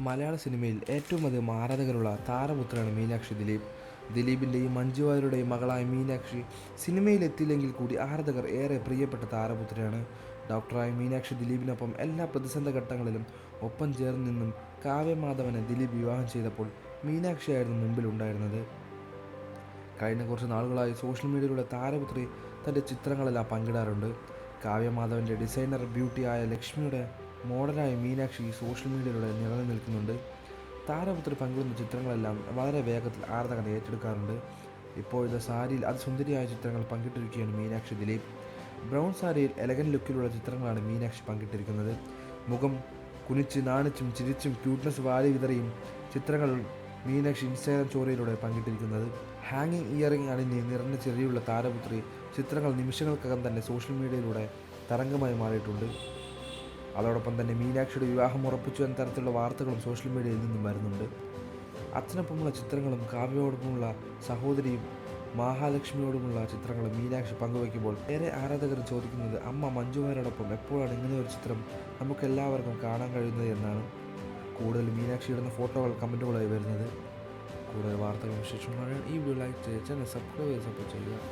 മലയാള സിനിമയിൽ ഏറ്റവും അധികം ആരാധകരുള്ള താരപുത്രനാണ് മീനാക്ഷി ദിലീപ്. ദിലീപിൻ്റെയും മഞ്ജു വാര്യരുടെയും മകളായ മീനാക്ഷി സിനിമയിലെത്തിയില്ലെങ്കിൽ കൂടി ആരാധകർ ഏറെ പ്രിയപ്പെട്ട താരപുത്രിയാണ്. ഡോക്ടറായ മീനാക്ഷി ദിലീപിനൊപ്പം എല്ലാ പ്രതിസന്ധി ഘട്ടങ്ങളിലും ഒപ്പം ചേർന്ന് നിന്നും കാവ്യമാധവനെ ദിലീപ് വിവാഹം ചെയ്തപ്പോൾ മീനാക്ഷിയായിരുന്നു മുമ്പിലുണ്ടായിരുന്നത്. കഴിഞ്ഞ കുറച്ച് നാളുകളായി സോഷ്യൽ മീഡിയയിലൂടെ താരപുത്രി തൻ്റെ ചിത്രങ്ങളെല്ലാം പങ്കിടാറുണ്ട്. കാവ്യമാധവൻ്റെ ഡിസൈനർ ബ്യൂട്ടിയായ ലക്ഷ്മിയുടെ മോഡലായി മീനാക്ഷി സോഷ്യൽ മീഡിയയിലൂടെ നിറഞ്ഞു നിൽക്കുന്നുണ്ട്. താരപുത്രി പങ്കിടുന്ന ചിത്രങ്ങളെല്ലാം വളരെ വേഗത്തിൽ ആരാധകർ ഏറ്റെടുക്കാറുണ്ട്. ഇപ്പോഴത്തെ സാരിയിൽ അതിസുന്ദരിയായ ചിത്രങ്ങൾ പങ്കിട്ടിരിക്കുകയാണ് മീനാക്ഷി ദിലീപ്. ബ്രൗൺ സാരിയിൽ എലഗൻറ്റ് ലുക്കിലുള്ള ചിത്രങ്ങളാണ് മീനാക്ഷി പങ്കിട്ടിരിക്കുന്നത്. മുഖം കുനിച്ച് നാണിച്ചും ചിരിച്ചും ക്യൂട്ട്നെസ് വാരി വിതറിയും ചിത്രങ്ങൾ മീനാക്ഷി ഇൻസ്റ്റാഗ്രാം സ്റ്റോറിയിലൂടെ പങ്കിട്ടിരിക്കുന്നത്. ഹാങ്ങിങ് ഇയറിംഗ് അണിഞ്ഞ് നിറഞ്ഞ ചിരിയുള്ള താരപുത്രി ചിത്രങ്ങൾ നിമിഷങ്ങൾക്കകം തന്നെ സോഷ്യൽ മീഡിയയിലൂടെ തരംഗമായി മാറിയിട്ടുണ്ട്. അതോടൊപ്പം തന്നെ മീനാക്ഷിയുടെ വിവാഹം ഉറപ്പിച്ചു എന്ന തരത്തിലുള്ള വാർത്തകളും സോഷ്യൽ മീഡിയയിൽ നിന്നും വരുന്നുണ്ട്. അച്ഛനൊപ്പമുള്ള ചിത്രങ്ങളും കാവ്യയോടൊപ്പമുള്ള സഹോദരിയും മഹാലക്ഷ്മിയോടുമുള്ള ചിത്രങ്ങളും മീനാക്ഷി പങ്കുവയ്ക്കുമ്പോൾ ഏറെ ആരാധകർ ചോദിക്കുന്നത് അമ്മ മഞ്ജു വാര്യരോടൊപ്പം എപ്പോഴാണ് ഇങ്ങനെ ഒരു ചിത്രം നമുക്കെല്ലാവർക്കും കാണാൻ കഴിയുന്നത് എന്നാണ്. കൂടുതൽ മീനാക്ഷി ഇടുന്ന ഫോട്ടോകൾ കമൻറ്റുകളായി വരുന്നത്. കൂടുതൽ വാർത്തകളും വിശേഷങ്ങളും ഈ വീഡിയോ ലൈക്ക് ചെയ്യുക, ചാനൽ സബ്സ്ക്രൈബ് ചെയ്ത് സപ്പോർട്ട് ചെയ്യുക.